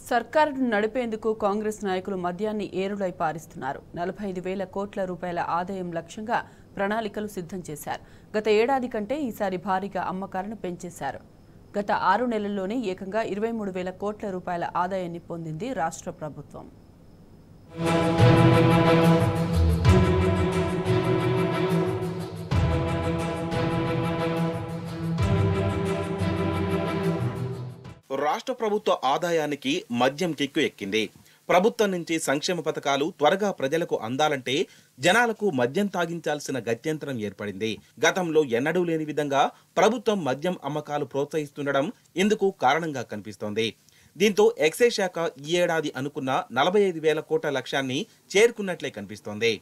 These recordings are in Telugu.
సర్కారును నడిపేందుకు కాంగ్రెస్ నాయకులు మద్యాన్ని ఏరులై పారిస్తున్నారు. 45,000 కోట్ల రూపాయల ఆదాయం లక్ష్యంగా ప్రణాళికలు సిద్ధం చేశారు. గత ఏడాది కంటే ఈసారి భారీగా అమ్మకాలను పెంచేశారు. గత 6 నెలల్లోనే ఏకంగా 23,000 కోట్ల రూపాయల ఆదాయాన్ని పొందింది రాష్ట్ర ప్రభుత్వం. రాష్ట్ర ప్రభుత్వ ఆదాయానికి మద్యం కిక్కు ఎక్కింది. ప్రభుత్వం నుంచి సంక్షేమ పథకాలు త్వరగా ప్రజలకు అందాలంటే జనాలకు మద్యం తాగించాల్సిన గత్యంతరం ఏర్పడింది. గతంలో ఎన్నడూ లేని విధంగా ప్రభుత్వం మద్యం అమ్మకాలు ప్రోత్సహిస్తుండడం ఇందుకు కారణంగా కనిపిస్తోంది. దీంతో ఎక్సైజ్ శాఖ ఈ ఏడాది అనుకున్న 45,000 కోట్ల లక్ష్యాన్ని చేరుకున్నట్లే కనిపిస్తోంది.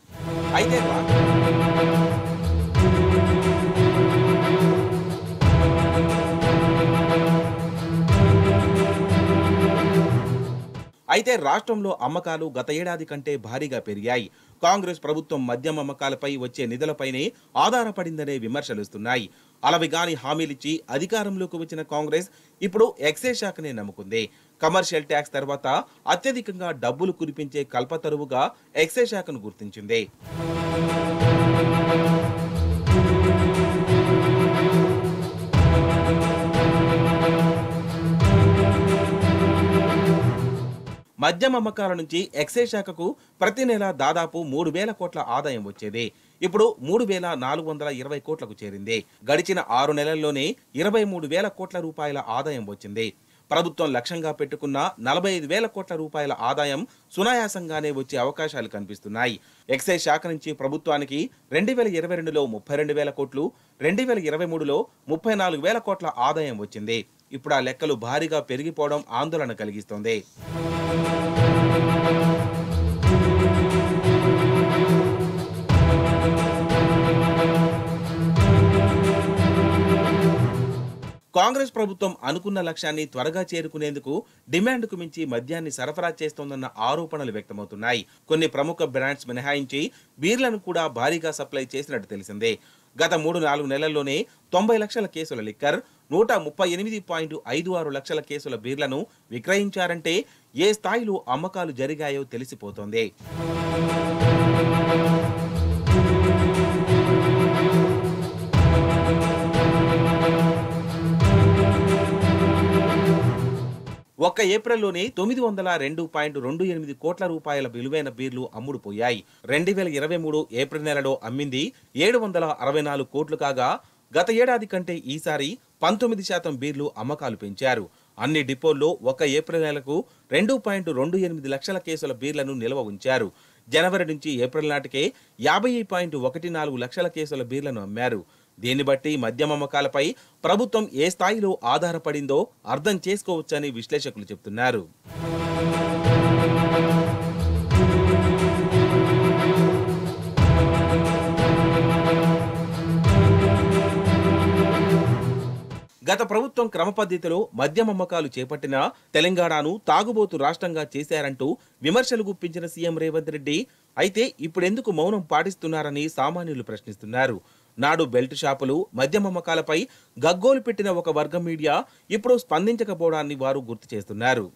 అయితే రాష్ట్రంలో అమ్మకాలు గత ఏడాది కంటే భారీగా పెరిగాయి. కాంగ్రెస్ ప్రభుత్వం మద్యం అమ్మకాలపై వచ్చే నిధులపైనే ఆధారపడిందనే విమర్శలుస్తున్నాయి. అలవిగాని హామీలిచ్చి అధికారంలోకి వచ్చిన కాంగ్రెస్ ఇప్పుడు ఎక్సైజ్ శాఖనే నమ్ముకుంది. కమర్షియల్ ట్యాక్స్ తర్వాత అత్యధికంగా డబ్బులు కురిపించే కల్పతరువుగా ఎక్సైజ్ శాఖను గుర్తించింది. మద్యం అమ్మకాల నుంచి ఎక్సైజ్ శాఖకు ప్రతి నెల దాదాపు 3,000 కోట్ల ఆదాయం వచ్చేది. ఇప్పుడు 3,420 కోట్లకు చేరింది. గడిచిన 6 నెలల్లోనే 23,000 కోట్ల రూపాయల ఆదాయం వచ్చింది. ప్రభుత్వం లక్ష్యంగా పెట్టుకున్న 45,000 కోట్ల రూపాయల ఆదాయం సునాయాసంగానే వచ్చే అవకాశాలు కనిపిస్తున్నాయి. ఎక్సైజ్ శాఖ నుంచి ప్రభుత్వానికి 2022లో 32,000 కోట్లు, 2023లో 34,000 కోట్ల ఆదాయం వచ్చింది. ఇప్పుడు ఆ లెక్కలు భారీగా పెరిగిపోవడం ఆందోళన కలిగిస్తోంది. కాంగ్రెస్ ప్రభుత్వం అనుకున్న లక్ష్యాన్ని త్వరగా చేరుకునేందుకు డిమాండ్కు మించి మద్యాన్ని సరఫరా చేస్తోందన్న ఆరోపణలు వ్యక్తమవుతున్నాయి. కొన్ని ప్రముఖ బ్రాండ్స్ మినహాయించి బీర్లను కూడా భారీగా సప్లై చేసినట్టు తెలిసిందే. గత 3-4 నెలల్లోనే 90 లక్షల కేసుల లిక్కర్, 138.56 లక్షల కేసుల బీర్లను విక్రయించారంటే ఏ స్థాయిలో అమ్మకాలు జరిగాయో తెలిసిపోతోంది. ఒక్క ఏప్రిల్లోనే 902.28 కోట్ల రూపాయల విలువైన బీర్లు అమ్ముడుపోయాయి. 2023 ఏప్రిల్ నెలలో అమ్మింది 764 కోట్లు కాగా గత ఏడాది కంటే ఈసారి 19% బీర్లు అమ్మకాలు పెంచారు. అన్ని డిపోల్లో ఒక్క ఏప్రిల్ నెలకు 2.28 లక్షల కేసుల బీర్లను నిల్వ ఉంచారు. జనవరి నుంచి ఏప్రిల్ నాటికే 50.14 లక్షల కేసుల బీర్లను అమ్మారు. దీన్ని బట్టి మద్యం అమ్మకాలపై ప్రభుత్వం ఏ స్థాయిలో ఆధారపడిందో అర్థం చేసుకోవచ్చని విశ్లేషకులు చెబుతున్నారు. గత ప్రభుత్వం క్రమ పద్ధతిలో మద్యం అమ్మకాలు చేపట్టిన తెలంగాణను తాగుబోతు రాష్ట్రంగా చేశారంటూ విమర్శలు గుప్పించిన సీఎం రేవంత్ రెడ్డి అయితే ఇప్పుడెందుకు మౌనం పాటిస్తున్నారని సామాన్యులు ప్రశ్నిస్తున్నారు. నాడు బెల్ట్ షాపులు, మద్యం అమ్మకాలపై గగ్గోలు పెట్టిన ఒక వర్గం మీడియా ఇప్పుడు స్పందించకపోవడాన్ని వారు గుర్తు చేస్తున్నారు.